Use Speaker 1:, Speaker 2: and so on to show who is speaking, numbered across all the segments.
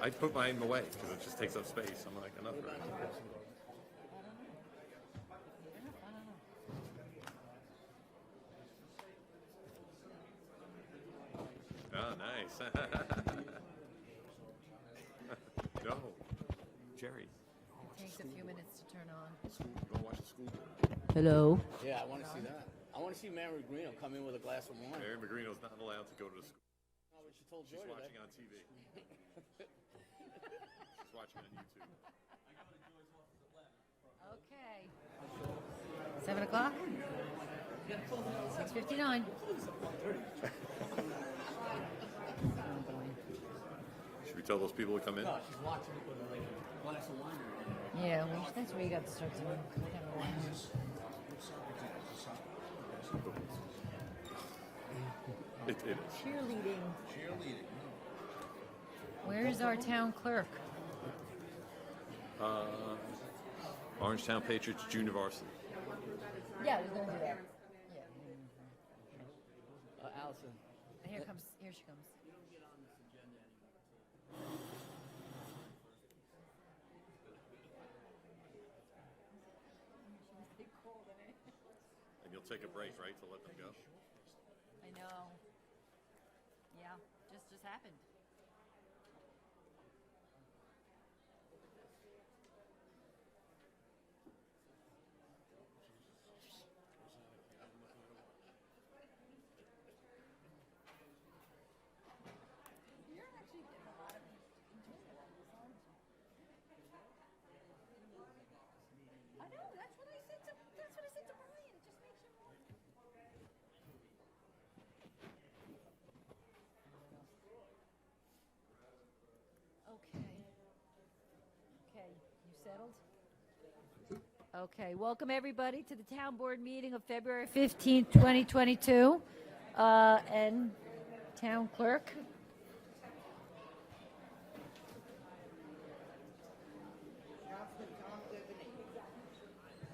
Speaker 1: I put mine away because it just takes up space. I'm like, enough. Oh, nice. No, Jerry.
Speaker 2: It takes a few minutes to turn on.
Speaker 1: Go watch the school.
Speaker 2: Hello.
Speaker 3: Yeah, I want to see that. I want to see Mary Greeno come in with a glass of wine.
Speaker 1: Mary Magrino's not allowed to go to the school.
Speaker 3: Oh, but she told
Speaker 1: She's
Speaker 3: Joy
Speaker 1: watching
Speaker 3: that.
Speaker 1: on TV. She's watching on YouTube.
Speaker 2: Okay. 7 o'clock? 6:59.
Speaker 1: Should we tell those people to come in?
Speaker 3: No, she's watching it with a glass of wine.
Speaker 2: Yeah, that's where you got to start doing.
Speaker 1: It is.
Speaker 2: Cheerleading. Where is our town clerk?
Speaker 1: Orangetown Patriots Junior Varsity.
Speaker 2: Yeah, we're going to do that. Yeah.
Speaker 3: Allison.
Speaker 2: Here she comes.
Speaker 1: And you'll take a break, right, to let them go?
Speaker 2: I know. Yeah, just happened. You're actually getting a lot of enjoyment out of this, aren't you? I know. That's what I said to Brian. It just makes you more. Okay, you settled? Okay, welcome everybody to the town board meeting of February 15th, 2022. And town clerk.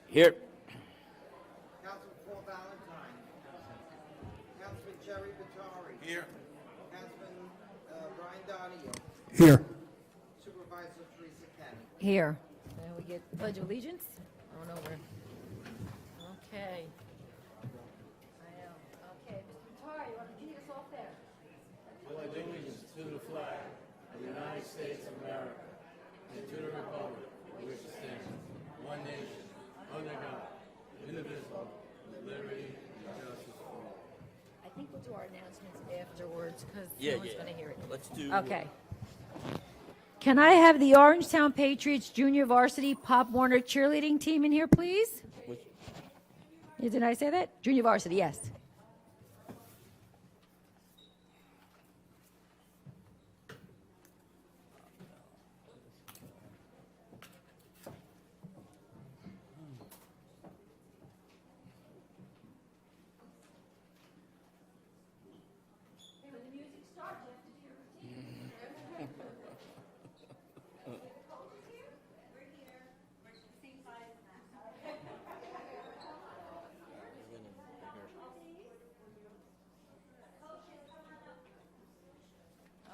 Speaker 3: Here.
Speaker 4: Councilman Paul Valentine. Councilman Jerry Vittori.
Speaker 1: Here.
Speaker 4: Councilman Brian Donahue.
Speaker 5: Here.
Speaker 4: Supervisor Teresa Kenny.
Speaker 2: Here. And we get pledge of allegiance. Oh, no, we're. Okay. I know. Okay, Mr. Vittori, you want to lead us off there?
Speaker 3: Pledge allegiance to the flag of the United States of America and to the republic for which it stands, one nation, under God, indivisible, with liberty and justice for all.
Speaker 2: I think we'll do our announcements afterwards because
Speaker 3: Yeah,
Speaker 2: no one's
Speaker 3: yeah.
Speaker 2: going to hear it.
Speaker 3: Let's do.
Speaker 2: Okay. Can I have the Orangetown Patriots Junior Varsity Pop Warner cheerleading team in here, please?
Speaker 3: Which,
Speaker 2: Did I say that? Junior Varsity, yes.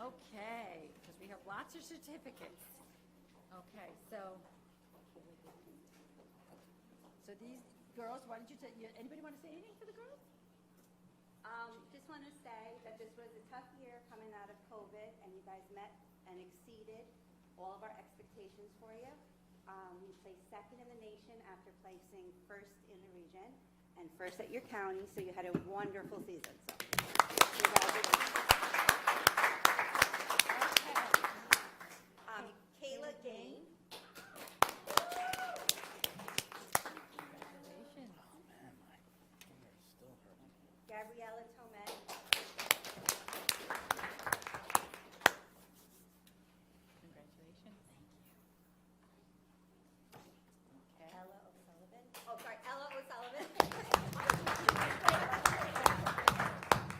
Speaker 2: Okay, because we have lots of certificates. Okay, so these girls, why don't you tell, anybody want to say anything for the girls?
Speaker 6: Just want to say that this was a tough year coming out of COVID, and you guys met and exceeded all of our expectations for you. You placed second in the nation after placing first in the region and first at your county, so you had a wonderful season. So, congratulations. Okay. Kayla Gain.
Speaker 2: Congratulations.
Speaker 6: Gabriella Tomei.
Speaker 2: Congratulations.
Speaker 6: Ella O'Sullivan. Oh, sorry, Ella O'Sullivan.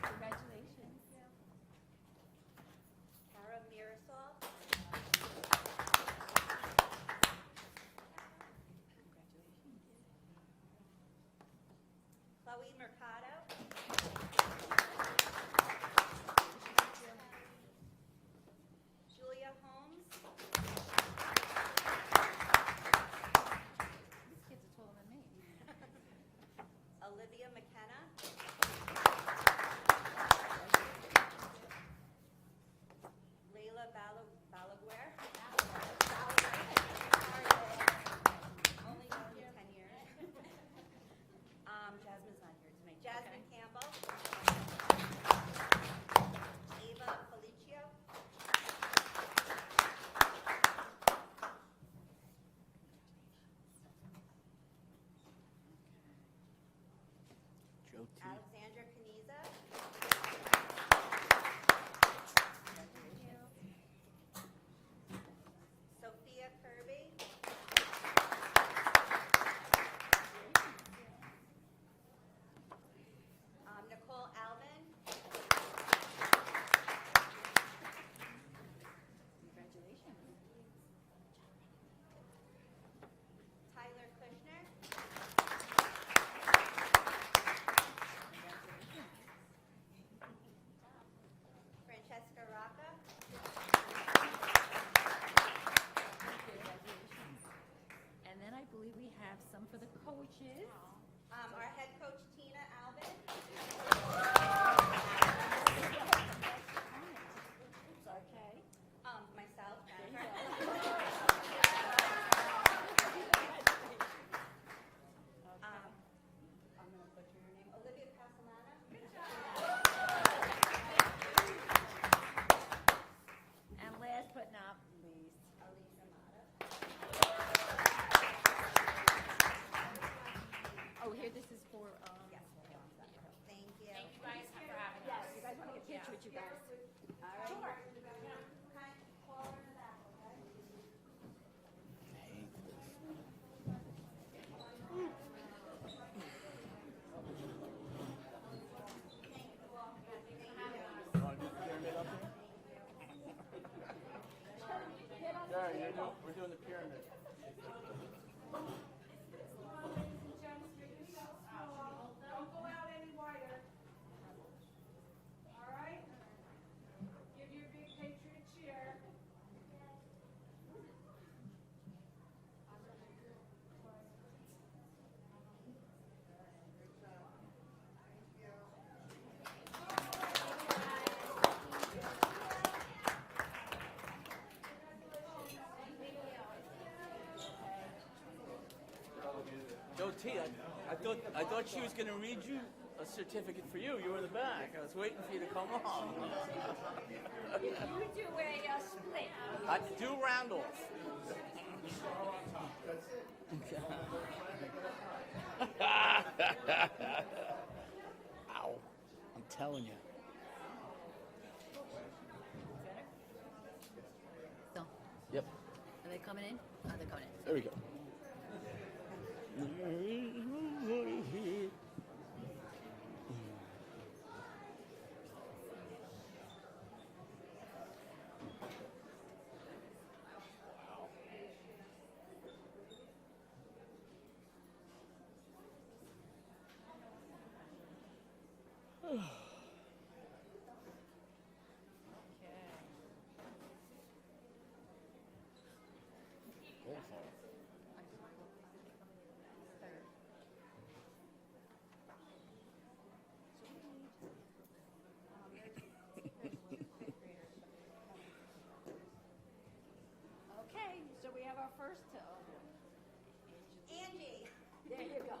Speaker 2: Congratulations.
Speaker 6: Kara Mirasol. Chloe Mercado. Julia Holmes. Alexandra Caniza. Sophia Kirby. Nicole Alvin.
Speaker 2: Congratulations.
Speaker 6: Tyler Kushner. Francesca Rocca.
Speaker 2: And then I believe we have some for the coaches.
Speaker 6: Our head coach, Tina Alvin.
Speaker 2: Okay.
Speaker 6: Myself, Jennifer. I'm going to butcher your name. Olivia Castellana.
Speaker 2: And last but not least,
Speaker 6: Elisa Mata.
Speaker 2: oh, here, this is for,
Speaker 6: Yes. Thank you.
Speaker 5: Thank you guys for having
Speaker 2: yes,
Speaker 5: us.
Speaker 2: you guys want to get a picture with you guys?
Speaker 6: All right. Sure. Kind of call her in the back, okay?
Speaker 3: We're doing the pyramid.
Speaker 7: Don't go out any wider. All right? Give your big patriot cheer.
Speaker 3: Joe T, I thought she was going to read you a certificate for you. You were in the back. I was waiting for you to come on.
Speaker 2: You do a split.
Speaker 3: I do round-off. Ow. I'm telling you.
Speaker 2: So,
Speaker 3: Yep.
Speaker 2: are they coming in? Oh, they're coming in.
Speaker 3: There we go.
Speaker 2: Okay, so we have our first,
Speaker 6: Angie.
Speaker 2: there you go.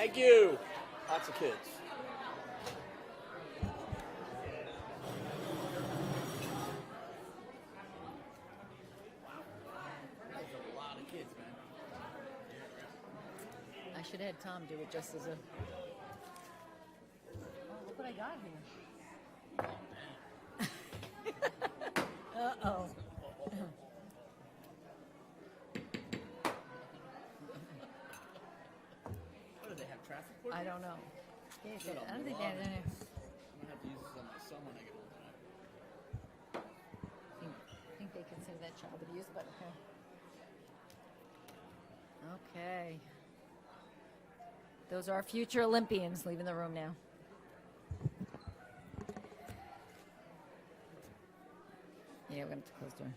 Speaker 3: Thank you. Lots of kids. That's a lot of kids, man.
Speaker 2: I should have had Tom do it just as a. Oh, look what I got here. Uh-oh.
Speaker 3: What do they have, traffic court?
Speaker 2: I don't know. Yeah, I don't think they're in there.
Speaker 3: I'm gonna have to use this on my son when I get older.
Speaker 2: I think they consider that child abuse, but okay. Okay. Those are our future Olympians leaving the room now. Yeah, we're going to close the door.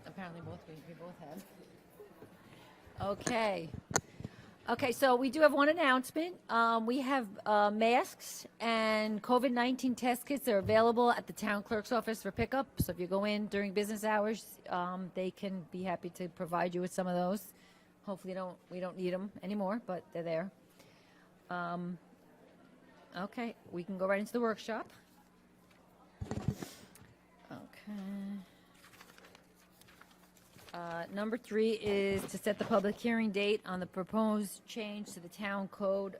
Speaker 2: Apparently we both have. Okay. Okay, so we do have one announcement. We have masks and COVID-19 test kits. They're available at the town clerk's office for pickup. So if you go in during business hours, they can be happy to provide you with some of those. Hopefully we don't need them anymore, but they're there. Okay, we can go right into the workshop. Okay. Number 3 is to set the public hearing date on the proposed change to the town code.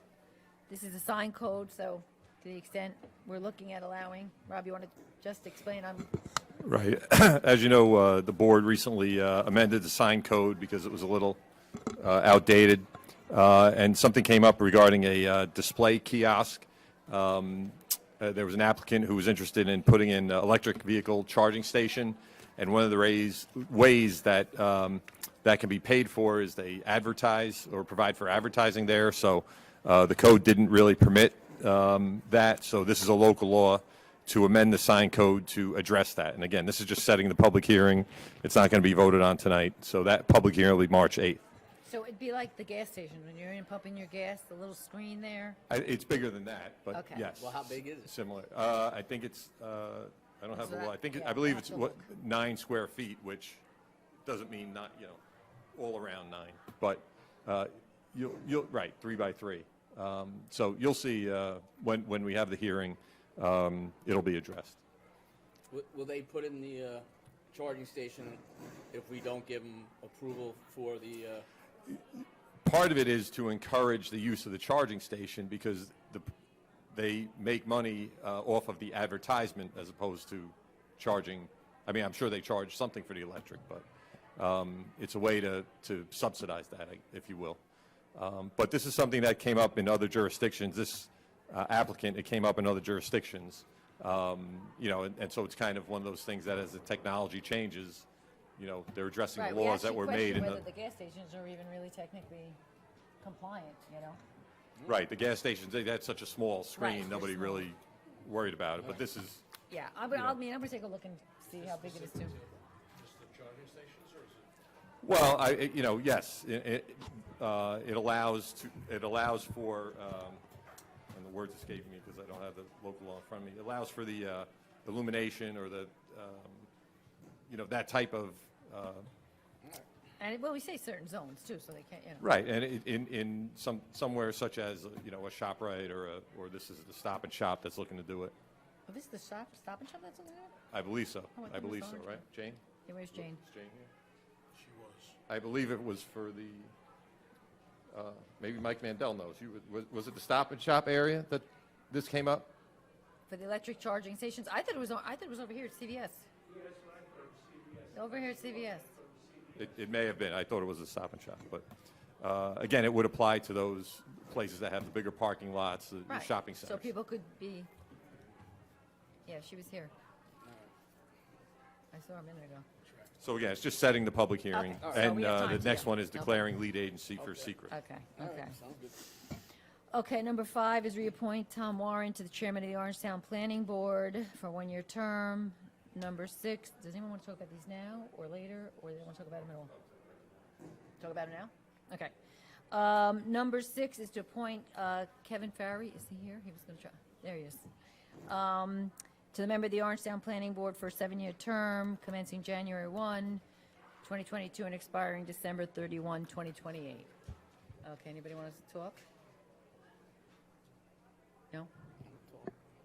Speaker 2: This is a sign code, so to the extent we're looking at allowing, Rob, you want to just explain?
Speaker 1: Right. As you know, the board recently amended the sign code because it was a little outdated, and something came up regarding a display kiosk. There was an applicant who was interested in putting in an electric vehicle charging station, and one of the ways that that can be paid for is they advertise or provide for advertising there. So the code didn't really permit that. So this is a local law to amend the sign code to address that. And again, this is just setting the public hearing. It's not going to be voted on tonight. So that public hearing will be March 8th.
Speaker 2: So it'd be like the gas station when you're in pumping your gas, the little screen there.
Speaker 1: It's bigger than that, but
Speaker 2: Okay.
Speaker 1: yes.
Speaker 3: Well, how big is it?
Speaker 1: Similar. I think it's. I don't have
Speaker 2: So
Speaker 1: the law.
Speaker 2: that-
Speaker 1: I
Speaker 2: yeah,
Speaker 1: believe
Speaker 2: I'll
Speaker 1: it's
Speaker 2: have to
Speaker 1: 9 square feet, which doesn't mean not all around 9, but you'll right 3 by 3. So you'll see when we have the hearing, it'll be addressed.
Speaker 3: Will they put in the charging station if we don't give them approval for the?
Speaker 1: Part of it is to encourage the use of the charging station because they make money off of the advertisement as opposed to charging. I mean, I'm sure they charge something for the electric, but it's a way to subsidize that, if you will. But this is something that came up in other jurisdictions. This applicant, it came up in other jurisdictions. And so it's kind of one of those things that as the technology changes, they're addressing
Speaker 2: Right,
Speaker 1: the laws that were made.
Speaker 2: whether the gas stations are even really technically compliant,
Speaker 1: Right, the gas stations, they had such a small screen,
Speaker 2: they're
Speaker 1: nobody
Speaker 2: small.
Speaker 1: really worried about it. But this is,
Speaker 2: Yeah, I'm going to take a look and see how big it is too.
Speaker 1: well, yes, it allows for, and the words escape me because I don't have the local law in front of me. It allows for the illumination or the, that type of.
Speaker 2: And we say certain zones too, so they can't.
Speaker 1: Right, and in somewhere such as a ShopRite or this is the Stop and Shop that's looking to do it.
Speaker 2: Oh, this is the Stop and Shop that's over there?
Speaker 1: I believe so.
Speaker 2: Oh, I
Speaker 1: I
Speaker 2: think
Speaker 1: believe
Speaker 2: it's
Speaker 1: so.
Speaker 2: Orangetown.
Speaker 1: Right, Jane?
Speaker 2: Yeah, where's Jane?
Speaker 1: Is Jane here? She was. I believe it was for the. Maybe Mike Mandel knows. Was it the Stop and Shop area that this came up?
Speaker 2: For the electric charging stations? I thought it was over here at CVS. Over here at CVS.
Speaker 1: It may have been. I thought it was a Stop and Shop, but again, it would apply to those places that have the bigger parking lots, the
Speaker 2: Right.
Speaker 1: shopping centers.
Speaker 2: So people could be. Yeah, she was here. I saw her a minute ago.
Speaker 1: So again, it's just setting the public hearing,
Speaker 2: Okay. So
Speaker 1: and
Speaker 2: we have
Speaker 1: the
Speaker 2: time to
Speaker 1: next
Speaker 2: go.
Speaker 1: one is
Speaker 2: Okay.
Speaker 1: declaring lead agency for secret.
Speaker 2: Okay.
Speaker 3: All
Speaker 2: Okay.
Speaker 3: right, sounds good.
Speaker 2: Okay, number 5 is reappoint Tom Warren to the chairman of the Orangetown Planning Board for a 1-year term. Number 6, does anyone want to talk about these now or later, or do they want to talk about them at all? Talk about it now? Okay. Number 6 is to appoint Kevin Ferry. Is he here? He was going to try. There he is. To the member of the Orangetown Planning Board for a 7-year term, commencing January 1, 2022, and expiring December 31, 2028. Okay, anybody want to talk? No?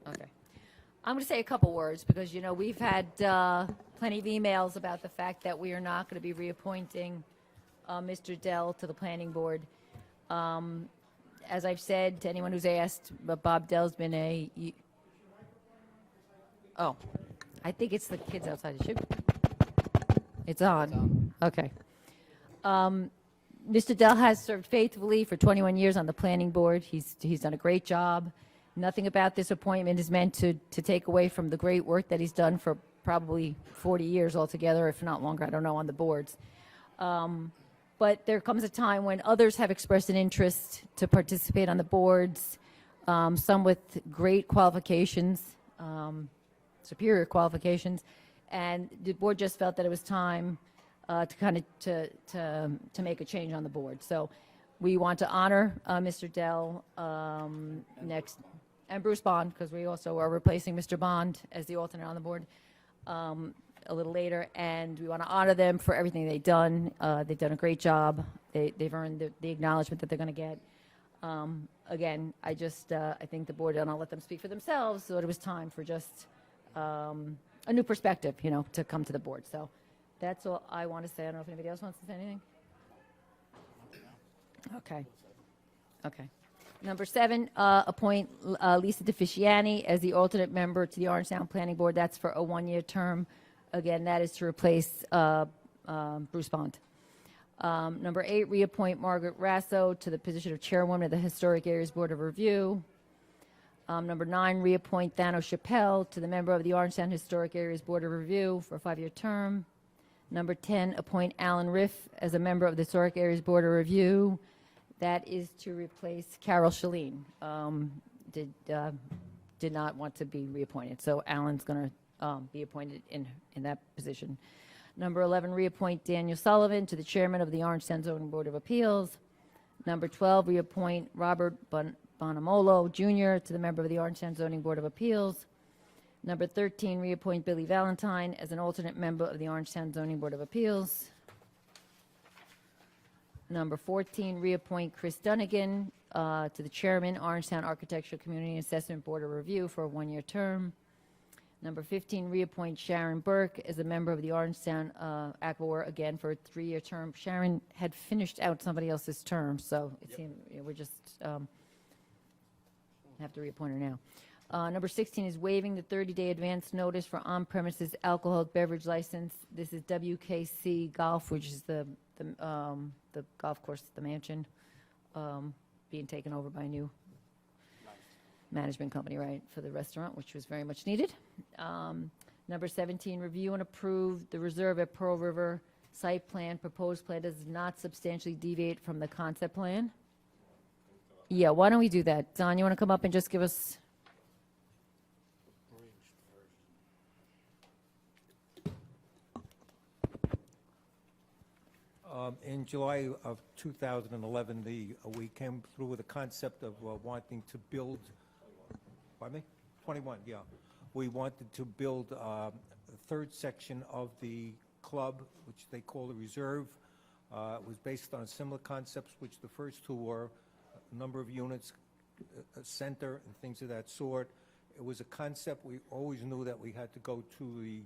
Speaker 2: Okay. I'm going to say a couple words because, we've had plenty of emails about the fact that we are not going to be reappointing Mr. Dell to the planning board. As I've said to anyone who's asked, but Bob Dell's been oh, I think it's the kids outside. It should be. It's on. Okay. Mr. Dell has served faithfully for 21 years on the planning board. He's done a great job. Nothing about this appointment is meant to take away from the great work that he's done for probably 40 years altogether, if not longer, I don't know, on the boards. But there comes a time when others have expressed an interest to participate on the boards, some with great qualifications, superior qualifications, and the board just felt that it was time to make a change on the board. So we want to honor Mr. Dell next, and Bruce Bond, because we also are replacing Mr. Bond as the alternate on the board a little later, and we want to honor them for everything they've done. They've done a great job. They've earned the acknowledgement that they're going to get. Again, I think the board, and I'll let them speak for themselves, so it was time for just a new perspective, to come to the board. So that's all I want to say. I don't know if anybody else wants to say anything. Okay. Number 7, appoint Lisa DeFisciani as the alternate member to the Orangetown Planning Board. That's for a 1-year term. Again, that is to replace Bruce Bond. Number 8, reappoint Margaret Rasso to the position of chairwoman of the Historic Areas Board of Review. Number 9, reappoint Thanos Chappelle to the member of the Orangetown Historic Areas Board of Review for a 5-year term. Number 10, appoint Alan Riff as a member of the Historic Areas Board of Review. That is to replace Carol Shalene. Did not want to be reappointed, so Alan's going to be appointed in that position. Number 11, reappoint Daniel Sullivan to the chairman of the Orangetown Zoning Board of Appeals. Number 12, reappoint Robert Bonamolo Jr. to the member of the Orangetown Zoning Board of Appeals. Number 13, reappoint Billy Valentine as an alternate member of the Orangetown Zoning Board of Appeals. Number 14, reappoint Chris Dunnigan to the chairman, Orangetown Architectural Community Assessment Board of Review for a 1-year term. Number 15, reappoint Sharon Burke as a member of the Orangetown Aqua, again for a 3-year term. Sharon had finished out somebody else's term, so it seemed we're just have to reappoint her now. Number 16 is waiving the 30-day advance notice for on-premises alcoholic beverage license. This is WKC Golf, which is the golf course, the mansion, being taken over by a new management company, right, for the restaurant, which was very much needed. Number 17, review and approve the reserve at Pearl River site plan. Proposed plan does not substantially deviate from the concept plan. Yeah, why don't we do that? Don, you want to come up and just give us...
Speaker 5: In July of 2011, we came through with a concept of wanting to build, pardon me? 21, yeah. We wanted to build a third section of the club, which they call the reserve. It was based on similar concepts, which the first two were a number of units, a center, and things of that sort. It was a concept we always knew that we had to go to the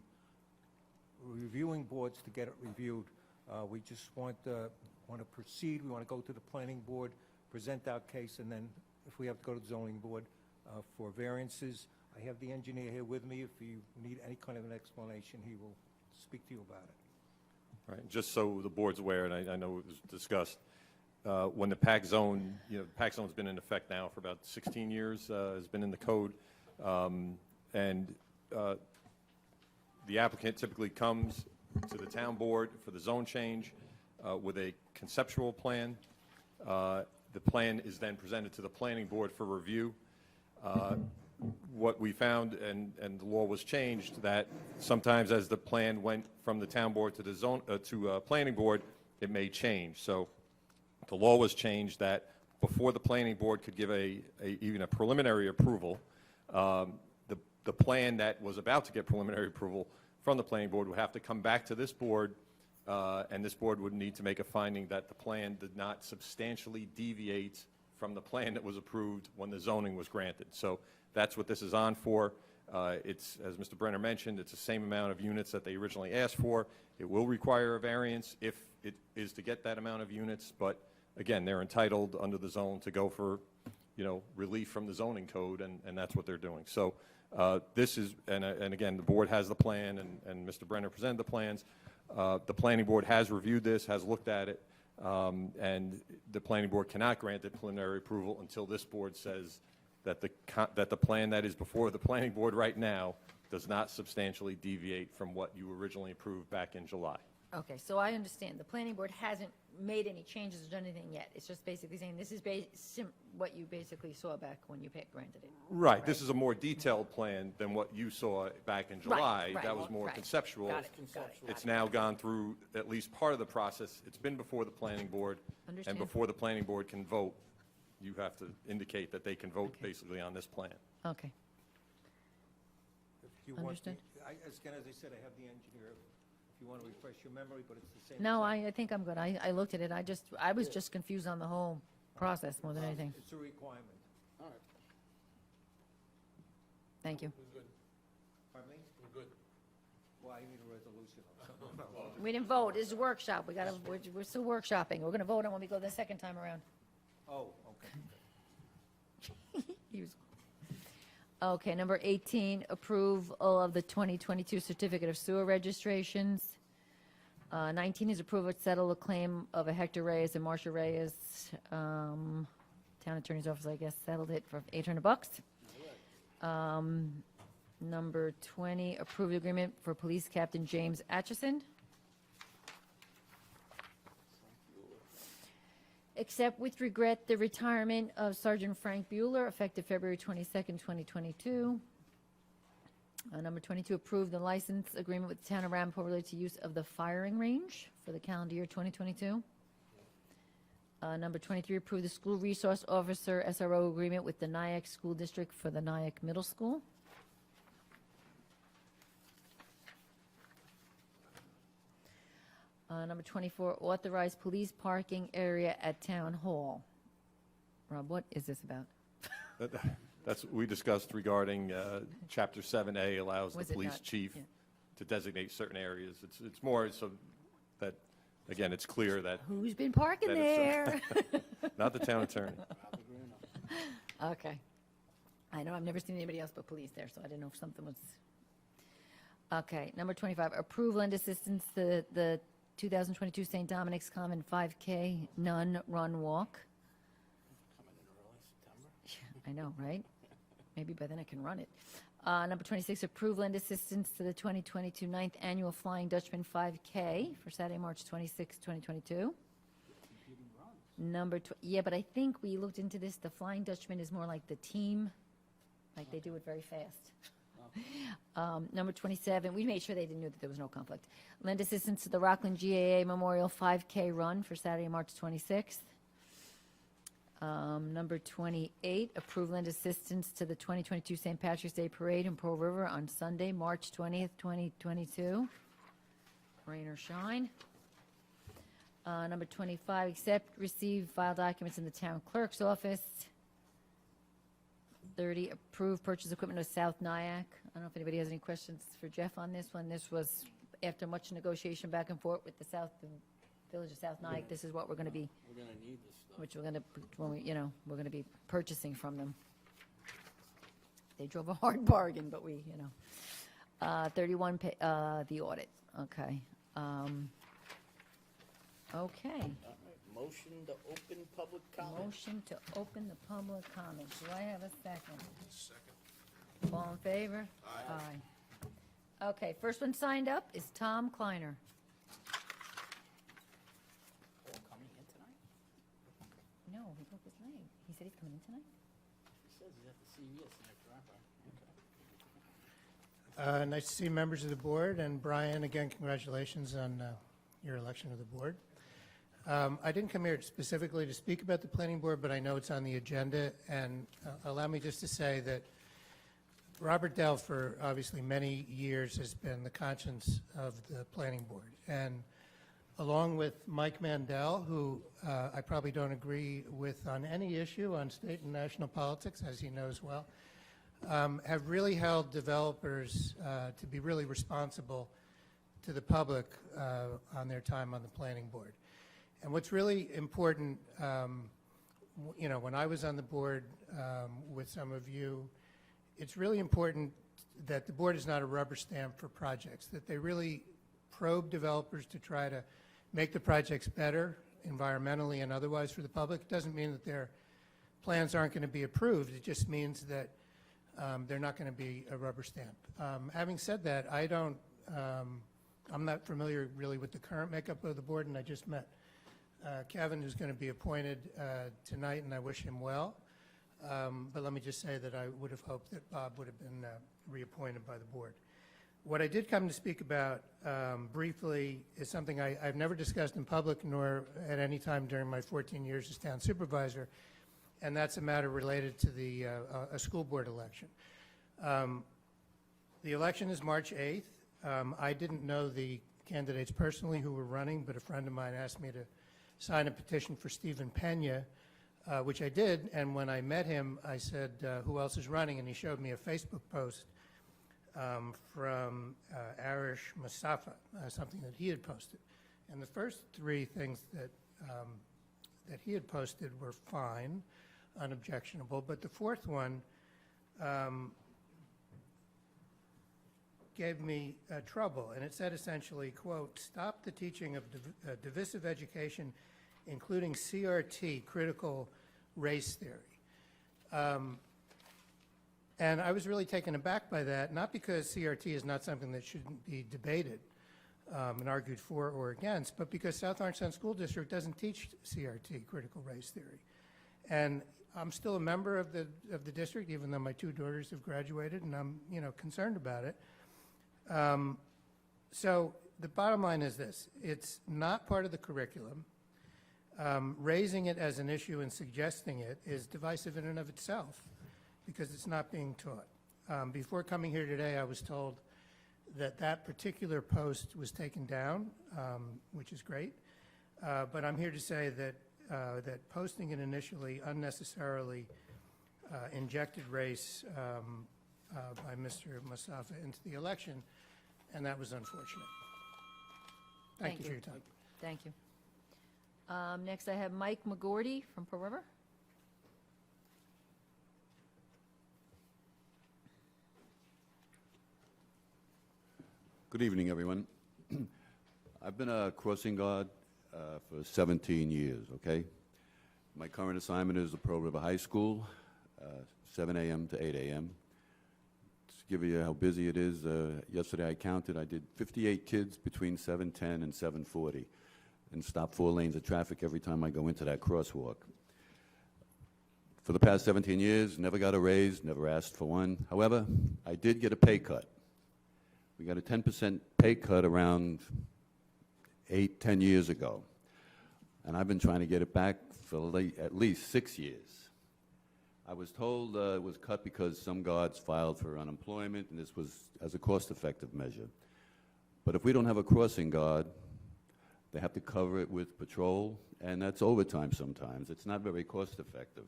Speaker 5: reviewing boards to get it reviewed. We just want to proceed. We want to go to the planning board, present our case, and then if we have to go to the zoning board for variances. I have the engineer here with me. If you need any kind of an explanation, he will speak to you about it.
Speaker 1: Right, just so the board's aware, and I know it was discussed, when the PAC zone, the PAC zone's been in effect now for about 16 years, has been in the code, and the applicant typically comes to the town board for the zone change with a conceptual plan. The plan is then presented to the planning board for review. What we found, and the law was changed, that sometimes as the plan went from the town board to the planning board, it may change. So the law was changed that before the planning board could give even a preliminary approval, the plan that was about to get preliminary approval from the planning board would have to come back to this board, and this board would need to make a finding that the plan did not substantially deviate from the plan that was approved when the zoning was granted. So that's what this is on for. It's, as Mr. Brenner mentioned, it's the same amount of units that they originally asked for. It will require a variance if it is to get that amount of units, but again, they're entitled under the zone to go for, relief from the zoning code, and that's what they're doing. So this is, and again, the board has the plan, and Mr. Brenner presented the plans. The planning board has reviewed this, has looked at it, and the planning board cannot grant the preliminary approval until this board says that the plan that is before the planning board right now does not substantially deviate from what you originally approved back in July.
Speaker 2: Okay, so I understand. The planning board hasn't made any changes or done anything yet. It's just basically saying this is what you basically saw back when you granted it.
Speaker 1: Right. This is a more detailed plan than what you saw back in July.
Speaker 2: right,
Speaker 1: That was more
Speaker 2: right.
Speaker 1: conceptual.
Speaker 2: Got it.
Speaker 1: It's now gone through at least part of the process. It's been before the planning board.
Speaker 2: Understand.
Speaker 1: And before the planning board can vote, you have to indicate that they can vote basically on this plan.
Speaker 2: Okay.
Speaker 5: If you want
Speaker 2: Understood.
Speaker 5: Again, as I said, I have the engineer, if you want to refresh your memory, but it's the same.
Speaker 2: No, I think I'm good. I looked at it. I was just confused on the whole process more than anything.
Speaker 5: It's a requirement.
Speaker 3: All right,
Speaker 2: Thank you.
Speaker 3: we're good,
Speaker 5: Pardon me?
Speaker 3: we're good.
Speaker 5: Well, I need a resolution or something.
Speaker 2: We didn't vote. This is a workshop. We're still workshopping. We're going to vote on when we go the second time around.
Speaker 5: Oh, okay.
Speaker 2: Okay, number 18, approval of the 2022 certificate of sewer registrations. 19 is approval to settle a claim of a Hector Reyes and Marcia Reyes. Town Attorney's Office, I guess, settled it for $800. Number 20, approve the agreement for Police Captain James Atchison. Accept with regret the retirement of Sergeant Frank Bueller, effective February 22nd, 2022. Number 22, approve the license agreement with the town of Ramapo related to use of the firing range for the calendar year 2022. Number 23, approve the school resource officer SRO agreement with the Nyack School District for the Nyack Middle School. Number 24, authorized police parking area at Town Hall. Rob, what is this about?
Speaker 1: That's what we discussed regarding Chapter 7A allows the
Speaker 2: Was it
Speaker 1: police
Speaker 2: not?
Speaker 1: chief
Speaker 2: Yeah.
Speaker 1: to designate certain areas. It's more so that, again, it's clear that,
Speaker 2: Who's been parking
Speaker 1: That
Speaker 2: there?
Speaker 1: not the town attorney.
Speaker 2: Okay. I know, I've never seen anybody else but police there, so I didn't know if something was. Okay, number 25, approval and assistance to the 2022 St. Dominic's Common 5K None Run Walk.
Speaker 3: Coming in early September.
Speaker 2: I know, right? Maybe by then I can run it. Number 26, approval and assistance to the 2022 9th Annual Flying Dutchman 5K for Saturday, March 26, 2022. Yeah, but I think we looked into this. The Flying Dutchman is more like the team, like they do it very fast. Number 27, we made sure they didn't know that there was no conflict. Lend assistance to the Rockland GAA Memorial 5K Run for Saturday, March 26th. Number 28, approve lend assistance to the 2022 St. Patrick's Day Parade in Pearl River on Sunday, March 20th, 2022. Rain or shine. Number 25, accept, receive, file documents in the town clerk's office. 30, approve purchase equipment of South Nyack. I don't know if anybody has any questions for Jeff on this one. This was after much negotiation back and forth with the Village of South Nyack. This is what we're going to be,
Speaker 3: We're gonna need this stuff.
Speaker 2: which we're going to, when we, we're going to be purchasing from them. They drove a hard bargain, but we, 31, the audit. Okay. Okay.
Speaker 3: All right, motion to open public comment.
Speaker 2: Motion to open the public comment. Do I have a second? Second. All in favor? Aye. Okay, first one signed up is Tom Kleiner.
Speaker 3: Paul coming in tonight?
Speaker 2: No, he broke his leg. He said he's coming in tonight?
Speaker 3: He says he's at the CVS next Ramapo. Okay.
Speaker 8: Nice to see members of the board, and Brian, again, congratulations on your election to the board. I didn't come here specifically to speak about the planning board, but I know it's on the agenda, and allow me just to say that Robert Dell, for obviously many years, has been the conscience of the planning board. And along with Mike Mandel, who I probably don't agree with on any issue on state and national politics, as he knows well, have really held developers to be really responsible to the public on their time on the planning board. And what's really important, you know, when I was on the board with some of you, it's really important that the board is not a rubber stamp for projects, that they really probe developers to try to make the projects better environmentally and otherwise for the public. It doesn't mean that their plans aren't going to be approved. It just means that they're not going to be a rubber stamp. Having said that, I'm not familiar really with the current makeup of the board, and I just met Kevin, who's going to be appointed tonight, and I wish him well. But let me just say that I would have hoped that Bob would have been reappointed by the board. What I did come to speak about briefly is something I've never discussed in public nor at any time during my 14 years as town supervisor, and that's a matter related to a school board election. The election is March 8th. I didn't know the candidates personally who were running, but a friend of mine asked me to sign a petition for Stephen Pena, which I did, and when I met him, I said, who else is running? And he showed me a Facebook post from Arish Mustafa, something that he had posted. And the first three things that he had posted were fine, unobjectionable, but the fourth one gave me trouble, and it said essentially, quote, stop the teaching of divisive education, including CRT, critical race theory. And I was really taken aback by that, not because CRT is not something that shouldn't be debated and argued for or against, but because South Orange Town School District doesn't teach CRT, critical race theory. And I'm still a member of the district, even though my two daughters have graduated, and I'm, you know, concerned about it. So the bottom line is this: it's not part of the curriculum. Raising it as an issue and suggesting it is divisive in and of itself because it's not being taught. Before coming here today, I was told that that particular post was taken down, which is great. But I'm here to say that that posting it initially unnecessarily injected race by Mr. Mustafa into the election, and that was unfortunate. Thank you for your time.
Speaker 2: Thank you. Next, I have Mike McGordy from Pearl River.
Speaker 9: Good evening, everyone. I've been a crossing guard for 17 years, okay? My current assignment is the Pearl River High School, 7 a.m. to 8 a.m. To give you how busy it is, yesterday I counted, I did 58 kids between 7:10 and 7:40 and stop 4 lanes of traffic every time I go into that crosswalk. For the past 17 years, never got a raise, never asked for one. However, I did get a pay cut. We got a 10% pay cut around 8-10 years ago, and I've been trying to get it back for at least 6 years. I was told it was cut because some guards filed for unemployment, and this was as a cost-effective measure. But if we don't have a crossing guard, they have to cover it with patrol, and that's overtime sometimes. It's not very cost-effective.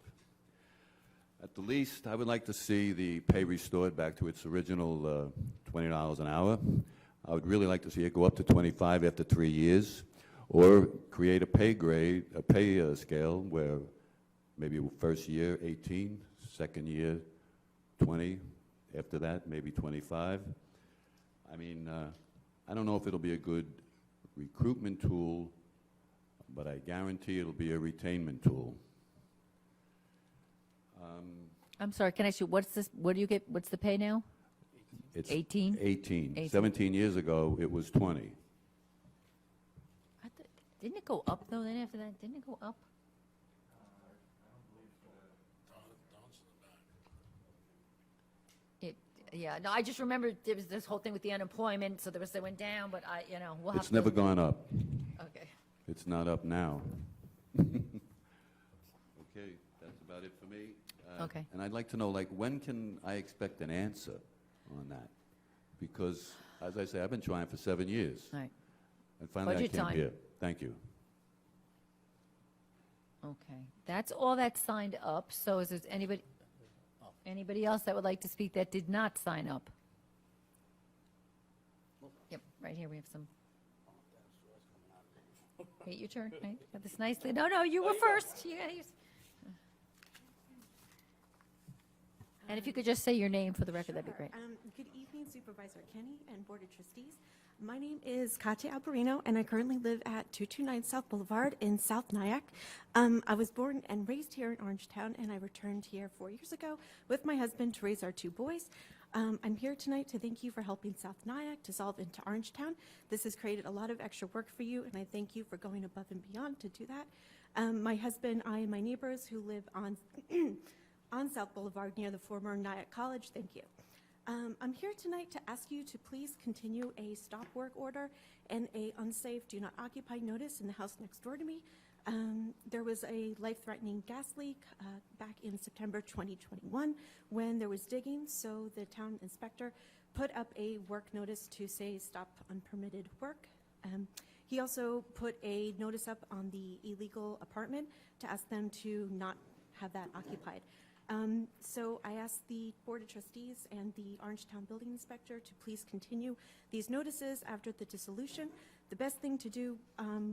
Speaker 9: At the least, I would like to see the pay restored back to its original $20 an hour. I would really like to see it go up to 25 after 3 years, or create a pay grade, a pay scale where maybe first year 18, second year 20, after that maybe 25. I mean, I don't know if it'll be a good recruitment tool, but I guarantee it'll be a retainment tool.
Speaker 2: I'm sorry, can I ask you, what's this, what do you get, what's the pay now?
Speaker 9: It's
Speaker 2: 18?
Speaker 9: 18.
Speaker 2: 18.
Speaker 9: 17 years ago, it was 20.
Speaker 2: Didn't it go up, though, then after that? Didn't it go up? Yeah, no, I just remember there was this whole thing with the unemployment, so they went down, but we'll have to.
Speaker 9: It's never gone up.
Speaker 2: Okay.
Speaker 9: It's not up now. Okay, that's about it for me.
Speaker 2: Okay.
Speaker 9: And I'd like to know, like, when can I expect an answer on that? Because, as I say, I've been trying for 7 years.
Speaker 2: All right,
Speaker 9: And finally I
Speaker 2: Budget
Speaker 9: came
Speaker 2: time.
Speaker 9: here. Thank you.
Speaker 2: okay. That's all that's signed up, so is there anybody else that would like to speak that did not sign up? Yep, right here, we have some. Wait, your turn, right? Got this nicely, no, you were first. And if you could just say your name for the record, that'd be great.
Speaker 10: Good evening, Supervisor Kenny and Board of Trustees. My name is Katya Alberino, and I currently live at 229 South Boulevard in South Nyack. I was born and raised here in Orangetown, and I returned here 4 years ago with my husband to raise our 2 boys. I'm here tonight to thank you for helping South Nyack dissolve into Orangetown. This has created a lot of extra work for you, and I thank you for going above and beyond to do that. My husband, I, and my neighbors who live on on South Boulevard near the former Nyack College, thank you. I'm here tonight to ask you to please continue a stop work order and a unsafe do not occupy notice in the house next door to me. There was a life-threatening gas leak back in September 2021 when there was digging, so the town inspector put up a work notice to say stop unpermitted work. He also put a notice up on the illegal apartment to ask them to not have that occupied. So I asked the Board of Trustees and the Orangetown Building Inspector to please continue these notices after the dissolution. The best thing to do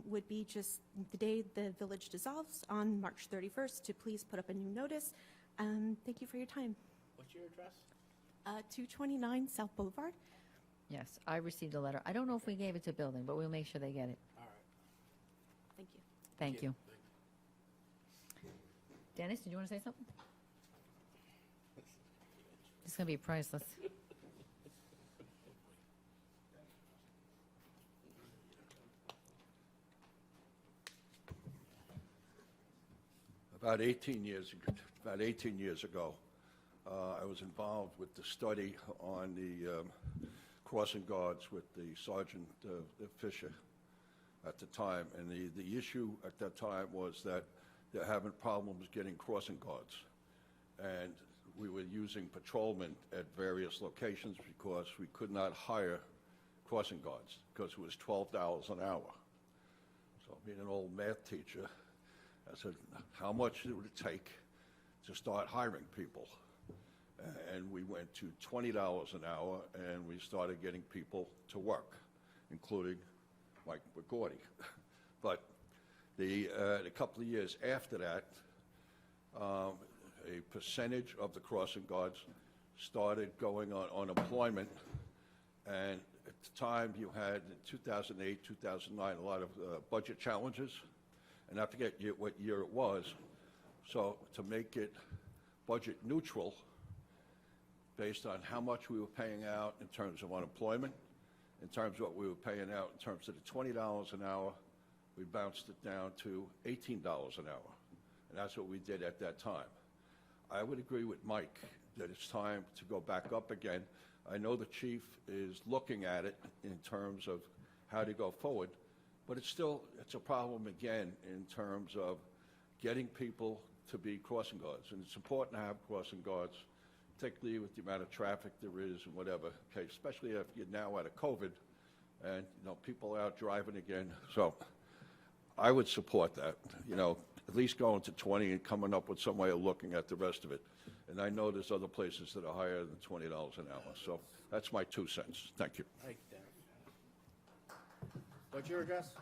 Speaker 10: would be just the day the village dissolves on March 31st to please put up a new notice. Thank you for your time.
Speaker 3: What's your address?
Speaker 10: 229 South Boulevard.
Speaker 2: Yes, I received a letter. I don't know if we gave it to building, but we'll make sure they get it.
Speaker 3: All right.
Speaker 10: Thank you.
Speaker 2: Thank you. Dennis, did you want to say something? It's going to be priceless.
Speaker 11: About 18 years ago, I was involved with the study on the crossing guards with the Sergeant Fisher at the time, and the issue at that time was that they're having problems getting crossing guards, and we were using patrolmen at various locations because we could not hire crossing guards because it was $12 an hour. So being an old math teacher, I said, how much would it take to start hiring people? And we went to $20 an hour, and we started getting people to work, including Mike McGordy. But a couple of years after that, a percentage of the crossing guards started going on unemployment, and at the time you had, in 2008, 2009, a lot of budget challenges, and I forget what year it was. So to make it budget neutral, based on how much we were paying out in terms of unemployment, in terms of what we were paying out in terms of the $20 an hour, we bounced it down to $18 an hour, and that's what we did at that time. I would agree with Mike that it's time to go back up again. I know the chief is looking at it in terms of how to go forward, but it's a problem again in terms of getting people to be crossing guards. And it's important to have crossing guards, particularly with the amount of traffic there is and whatever, okay, especially if you're now out of COVID and, people out driving again. So I would support that, at least going to 20 and coming up with some way of looking at the rest of it. And I know there's other places that are higher than $20 an hour. So that's my 2 cents. Thank you.
Speaker 3: Thank you, Dennis. What's your address?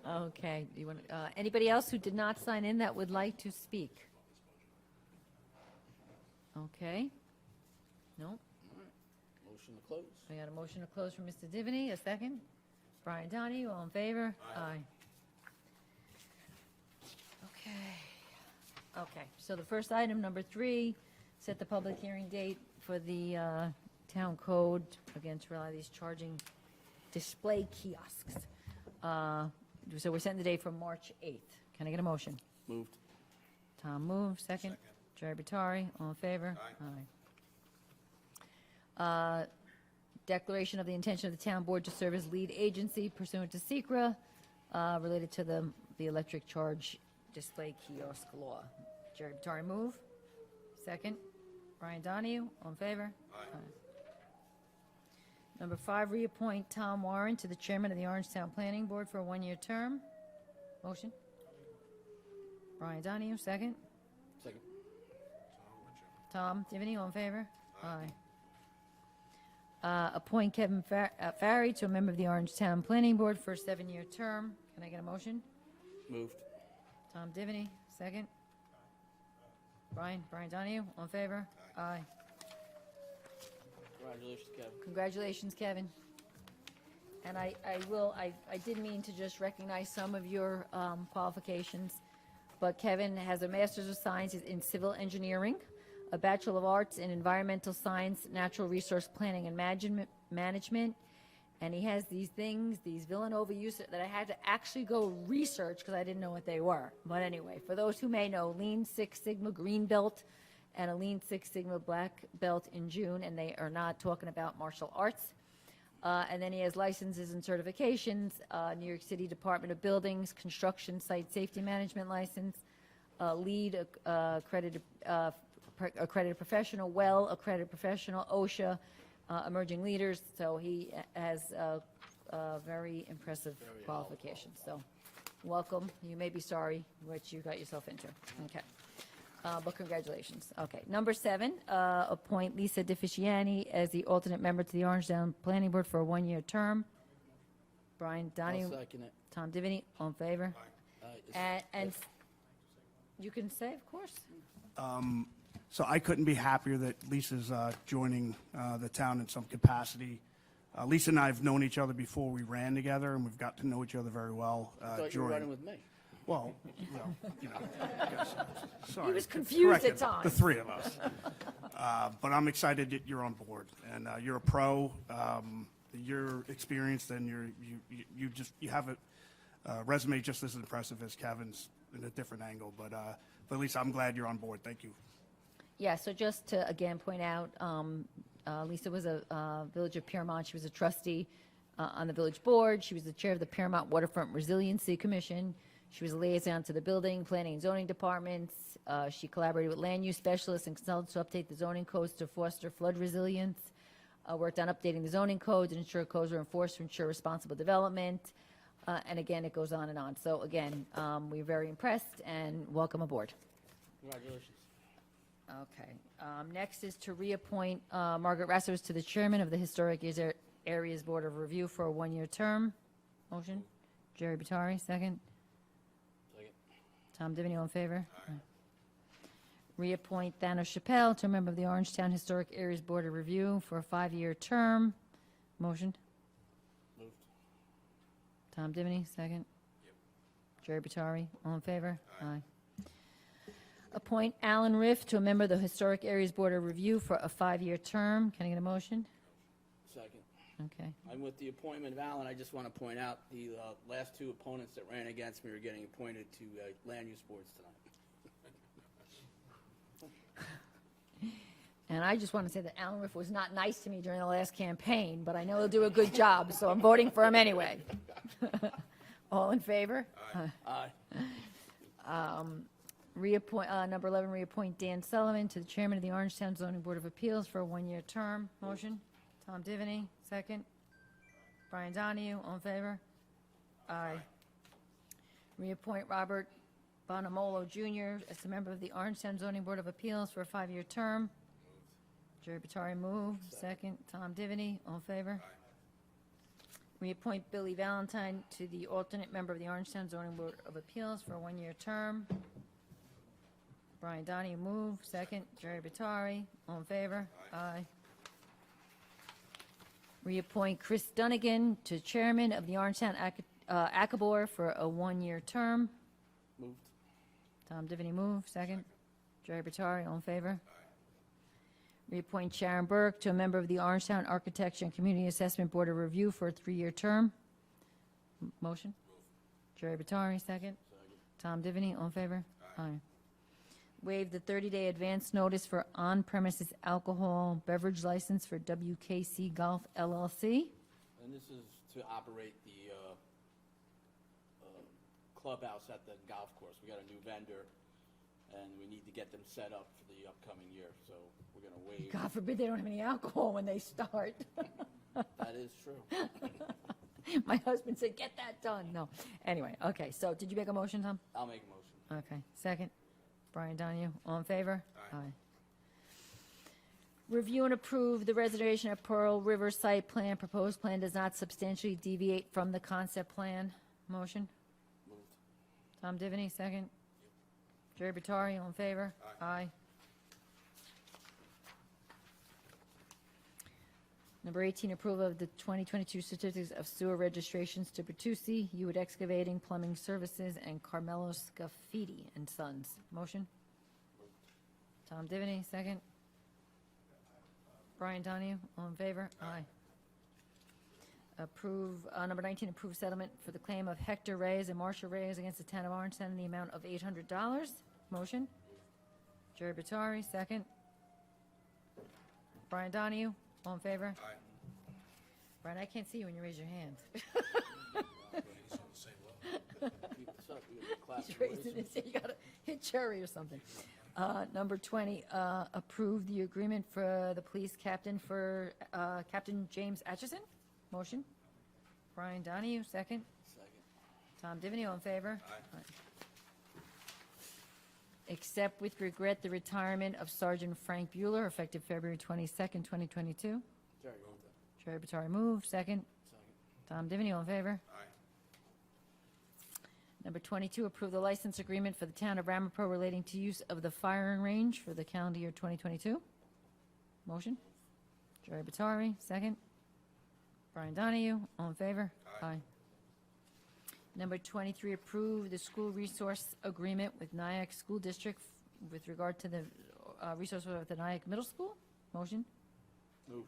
Speaker 2: Okay. You want, anybody else who did not sign in that would like to speak? Okay. No?
Speaker 3: Motion to close.
Speaker 2: I got a motion to close from Mr. Divany, a second. Brian Donahue, all in favor? Aye. Okay, so the first item, number 3, set the public hearing date for the town code, again, to allow these charging display kiosks. So we're setting the date for March 8th. Can I get a motion?
Speaker 3: Moved.
Speaker 2: Tom moves, second. Jerry Batari, all in favor? Aye. declaration of the intention of the town board to serve as lead agency pursuant to SECRA related to the electric charge display kiosk law. Jerry Batari, move. Second. Brian Donahue, all in favor? Aye. Number 5, reappoint Tom Warren to the chairman of the Orangetown Planning Board for a 1-year term. Motion? Brian Donahue, second.
Speaker 3: Second.
Speaker 2: Tom Tiffany, all in favor? Aye. Appoint Kevin Ferry to a member of the Orangetown Planning Board for a 7-year term. Can I get a motion?
Speaker 3: Moved.
Speaker 2: Tom Tiffany, second. Brian Donahue, all in favor? Aye.
Speaker 3: Congratulations, Kevin.
Speaker 2: Congratulations, Kevin. And I did mean to just recognize some of your qualifications, but Kevin has a Master's of Science in Civil Engineering, a Bachelor of Arts in Environmental Science, Natural Resource Planning and Management, and he has these things, these Villanova uses that I had to actually go research because I didn't know what they were. But anyway, for those who may know, Lean Six Sigma Green Belt and a Lean Six Sigma Black Belt in June, and they are not talking about martial arts. And then he has licenses and certifications, New York City Department of Buildings, Construction Site Safety Management License, LEED accredited professional, WELL accredited professional, OSHA, emerging leaders. So he has very impressive qualifications. So welcome. You may be sorry what you got yourself into. Okay. But congratulations. Okay. Number 7, appoint Lisa DeFisciani as the alternate member to the Orangetown Planning Board for a 1-year term. Brian Donahue.
Speaker 3: I'll second it.
Speaker 2: Tom Diviny, all in favor?
Speaker 3: Aye.
Speaker 2: And you can say, of course.
Speaker 12: So I couldn't be happier that Lisa's joining the town in some capacity. Lisa and I have known each other before we ran together, and we've got to know each other very well.
Speaker 3: I thought you were running with me.
Speaker 12: Well, you know, I guess. Sorry.
Speaker 2: He was confused
Speaker 12: Correct
Speaker 2: at
Speaker 12: it,
Speaker 2: times.
Speaker 12: The 3 of us. But I'm excited that you're on board, and you're a pro. You're experienced, and you have a resume just as impressive as Kevin's in a different angle. But Lisa, I'm glad you're on board. Thank you.
Speaker 2: Yeah, so just to, again, point out, Lisa was a Village of Piermont. She was a trustee on the village board. She was the chair of the Piermont Waterfront Resiliency Commission. She was a liaison to the building, planning, and zoning departments. She collaborated with land use specialists and consultants to update the zoning codes to foster flood resilience. Worked on updating the zoning codes and ensure codes were enforced to ensure responsible development. And again, it goes on and on. So again, we're very impressed and welcome aboard.
Speaker 3: Congratulations.
Speaker 2: Okay. Next is to reappoint Margaret Rassos to the chairman of the Historic Areas Board of Review for a 1-year term. Motion? Jerry Batari, second.
Speaker 3: Second.
Speaker 2: Tom Diviny, all in favor? Aye. Reappoint Thanos Chappelle to a member of the Orangetown Historic Areas Board of Review for a 5-year term. Motion?
Speaker 3: Moved.
Speaker 2: Tom Diviny, second.
Speaker 3: Yep.
Speaker 2: Jerry Batari, all in favor? Aye. Appoint Alan Riff to a member of the Historic Areas Board of Review for a 5-year term. Can I get a motion?
Speaker 3: Second.
Speaker 2: Okay.
Speaker 13: I'm with the appointment of Alan. I just want to point out the last 2 opponents that ran against me are getting appointed to land use boards tonight.
Speaker 2: And I just want to say that Alan Riff was not nice to me during the last campaign, but I know he'll do a good job, so I'm voting for him anyway. All in favor?
Speaker 13: Aye.
Speaker 2: Reappoint, number 11, reappoint Dan Sullivan to the chairman of the Orangetown Zoning Board of Appeals for a 1-year term. Motion? Tom Diviny, second. Brian Donahue, all in favor? Aye. Reappoint Robert Bonamolo Jr. as a member of the Orangetown Zoning Board of Appeals for a 5-year term. Jerry Batari, move. Second. Tom Diviny, all in favor? Reappoint Billy Valentine to the alternate member of the Orangetown Zoning Board of Appeals for a 1-year term. Brian Donahue, move. Second. Jerry Batari, all in favor? Aye. Reappoint Chris Dunnigan to chairman of the Orangetown Acabor for a 1-year term.
Speaker 13: Moved.
Speaker 2: Tom Diviny, move. Second. Jerry Batari, all in favor? Reappoint Sharon Burke to a member of the Orangetown Architecture and Community Assessment Board of Review for a 3-year term. Motion? Jerry Batari, second. Tom Diviny, all in favor? Aye. waive the 30-day advance notice for on-premises alcohol beverage license for WKC Golf LLC.
Speaker 13: And this is to operate the clubhouse at the golf course. We got a new vendor, and we need to get them set up for the upcoming year, so we're going to waive.
Speaker 2: God forbid they don't have any alcohol when they start.
Speaker 13: That is true.
Speaker 2: My husband said, get that done. No. Anyway, okay, so did you make a motion, Tom?
Speaker 13: I'll make a motion.
Speaker 2: Okay, second. Brian Donahue, all in favor? Aye. Review and approve the reservation at Pearl River site plan. Proposed plan does not substantially deviate from the concept plan. Motion?
Speaker 13: Moved.
Speaker 2: Tom Divany, second. Jerry Batari, all in favor? Aye. Number 18, approval of the 2022 certificates of sewer registrations to Bertucci, Hewitt Excavating, Plumbing Services, and Carmelo Scafidi and Sons. Motion? Tom Divany, second. Brian Donahue, all in favor? Aye. Approve, number 19, approve settlement for the claim of Hector Reyes and Marcia Reyes against the town of Orangetown in the amount of $800. Motion? Jerry Batari, second. Brian Donahue, all in favor? Aye. Brian, I can't see you when you raise your hand.
Speaker 13: Keep this up. We got class
Speaker 2: He's raising his hand. You gotta hit Jerry or something. Number 20, approve the agreement for the police captain for Captain James Atchison. Motion? Brian Donahue, second.
Speaker 13: Second.
Speaker 2: Tom Divany, all in favor? Aye. Accept with regret the retirement of Sergeant Frank Bueller, effective February 22nd, 2022.
Speaker 13: Jerry, moved it.
Speaker 2: Jerry Batari, move. Second.
Speaker 13: Second.
Speaker 2: Tom Divany, all in favor? Aye. Number 22, approve the license agreement for the town of Ramapo relating to use of the firing range for the calendar year 2022. Motion? Jerry Batari, second. Brian Donahue, all in favor? Aye. Number 23, approve the school resource agreement with Nyack School District with regard to the resource with the Nyack Middle School. Motion?
Speaker 13: Moved.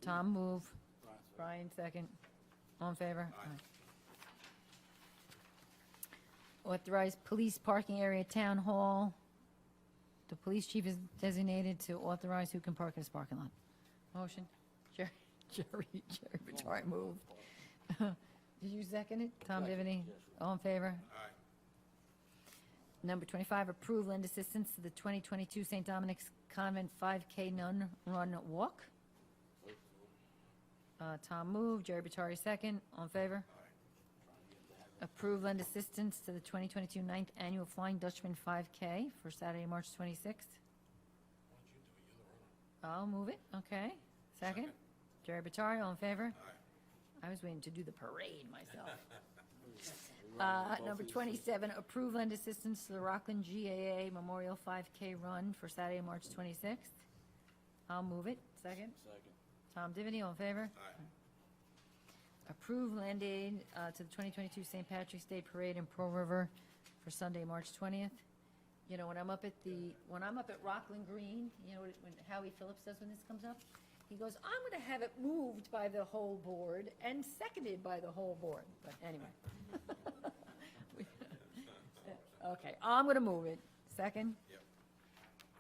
Speaker 2: Tom, move.
Speaker 13: Brian, second.
Speaker 2: Brian, second. All in favor? Aye. Authorized police parking area, town hall. The police chief is designated to authorize who can park in his parking lot. Motion? Jerry Batari moved. Did you second it? Tom
Speaker 13: Second,
Speaker 2: Divany?
Speaker 13: yes.
Speaker 2: All in favor? Aye. Number 25, approve lend assistance to the 2022 St. Dominic's Convent 5K Nun Run Walk. Tom moved. Jerry Batari second. All in favor? Approve lend assistance to the 2022 9th Annual Flying Dutchman 5K for Saturday, March 26th. I'll move it. Okay. Second. Jerry Batari, all in favor? I was waiting to do the parade myself. Number 27, approve lend assistance to the Rockland GAA Memorial 5K Run for Saturday, March 26th. I'll move it. Second.
Speaker 13: Second.
Speaker 2: Tom Divany, all in favor? Approve land aid to the 2022 St. Patrick's Day Parade in Pearl River for Sunday, March 20th. You know, when I'm up at Rockland Green, you know what Howie Phillips does when this comes up? He goes, I'm going to have it moved by the whole board and seconded by the whole board. But anyway. Okay, I'm going to move it. Second? Yep.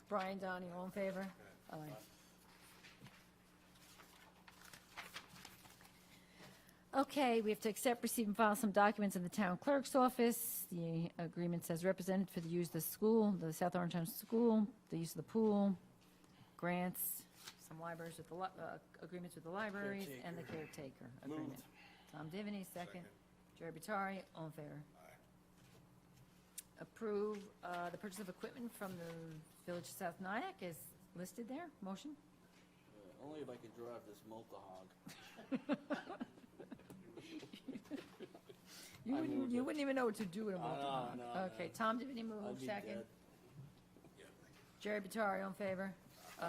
Speaker 2: Brian Donahue, all in favor? Aye. Okay, we have to accept, receive, and file some documents in the town clerk's office. The agreement says represented for the use of the school, the South Orangetown School, the use of the pool, grants, some libraries with the, agreements with the libraries, and the caretaker agreement.
Speaker 13: Moved.
Speaker 2: Tom Divany, second. Jerry Batari, all in favor. Approve the purchase of equipment from the Village of South Nyack is listed there. Motion?
Speaker 13: Only if I could drive this multi-hog.
Speaker 2: You wouldn't even know what to do with a multi-hog.
Speaker 13: no,
Speaker 2: Okay,
Speaker 13: no.
Speaker 2: Tom Divany
Speaker 13: I'd
Speaker 2: move,
Speaker 13: be
Speaker 2: second.
Speaker 13: dead.
Speaker 2: Jerry Batari, all in favor? Aye.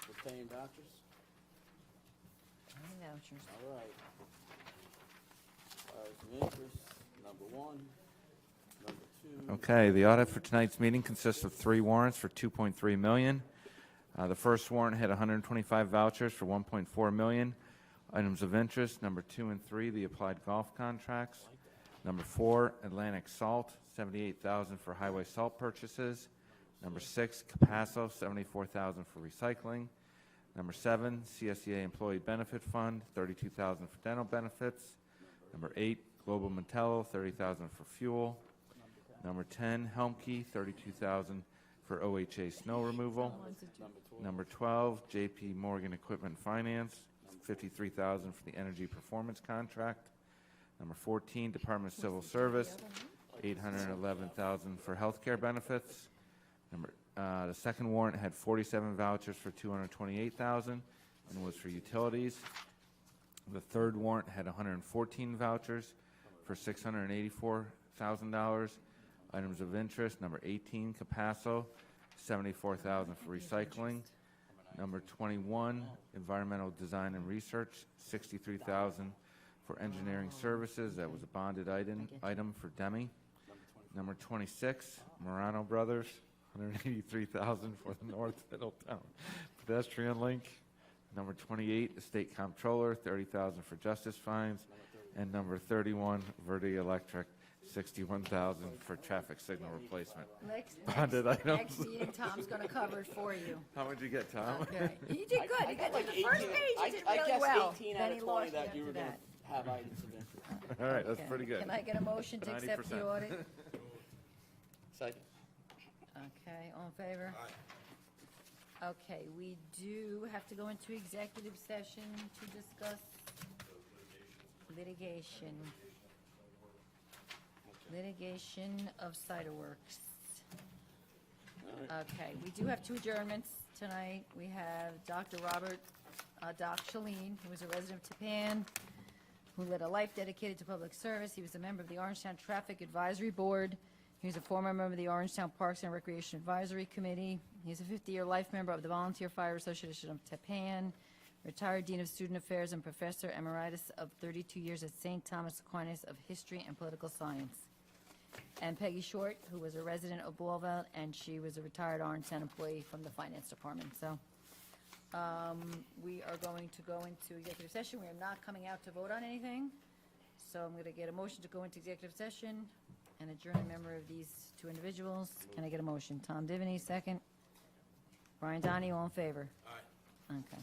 Speaker 13: We're paying vouchers?
Speaker 2: Any vouchers?
Speaker 13: All right. Some interest, number one. Number two.
Speaker 14: Okay, the audit for tonight's meeting consists of 3 warrants for $2.3 million. The first warrant had 125 vouchers for $1.4 million. Items of interest, number 2 and 3, the applied golf contracts. Number 4, Atlantic Salt, $78,000 for highway salt purchases. Number 6, Capasso, $74,000 for recycling. Number 7, CSEA Employee Benefit Fund, $32,000 for dental benefits. Number 8, Global Mantello, $30,000 for fuel. Number 10, Helmke, $32,000 for OHA snow removal. Number 12, JP Morgan Equipment Finance, $53,000 for the energy performance contract. Number 14, Department of Civil Service, $811,000 for healthcare benefits. The second warrant had 47 vouchers for $228,000 and was for utilities. The third warrant had 114 vouchers for $684,000. Items of interest, number 18, Capasso, $74,000 for recycling. Number 21, Environmental Design and Research, $63,000 for engineering services. That was a bonded item for Demi. Number 26, Morano Brothers, $183,000 for the North Middletown pedestrian link. Number 28, Estate Comptroller, $30,000 for justice fines. And number 31, Verde Electric, $61,000 for traffic signal replacement. Bonded items.
Speaker 2: Next meeting, Tom's going to cover it for you.
Speaker 14: How would you get, Tom?
Speaker 2: Okay. You did good. You got to the first page. You did
Speaker 13: I
Speaker 2: really
Speaker 13: guessed
Speaker 2: well.
Speaker 13: 18
Speaker 2: Then
Speaker 13: out
Speaker 2: he
Speaker 13: of 20
Speaker 2: lost
Speaker 13: that
Speaker 2: after
Speaker 13: you were going
Speaker 2: that.
Speaker 13: to have items of interest.
Speaker 14: All right, that's
Speaker 2: Okay.
Speaker 14: pretty good.
Speaker 2: Can I get a motion to accept the
Speaker 14: 90%.
Speaker 2: audit?
Speaker 13: Second.
Speaker 2: Okay, all in favor? Okay, we do have to go into executive session to discuss litigation. Litigation of Cider Works. Okay, we do have 2 adjournments tonight. We have Dr. Robert Doc Shalene, who is a resident of Tappan, who led a life dedicated to public service. He was a member of the Orangetown Traffic Advisory Board. He was a former member of the Orangetown Parks and Recreation Advisory Committee. He's a 50-year life member of the Volunteer Fire Association of Tappan, retired Dean of Student Affairs and Professor Emeritus of 32 years at St. Thomas Aquinas of History and Political Science. And Peggy Short, who was a resident of Ballville, and she was a retired Orangetown employee from the Finance Department. So we are going to go into executive session. We are not coming out to vote on anything. So I'm going to get a motion to go into executive session and adjourn a member of these 2 individuals. Can I get a motion? Tom Divany, second. Brian Donahue, all in favor? Aye. Okay.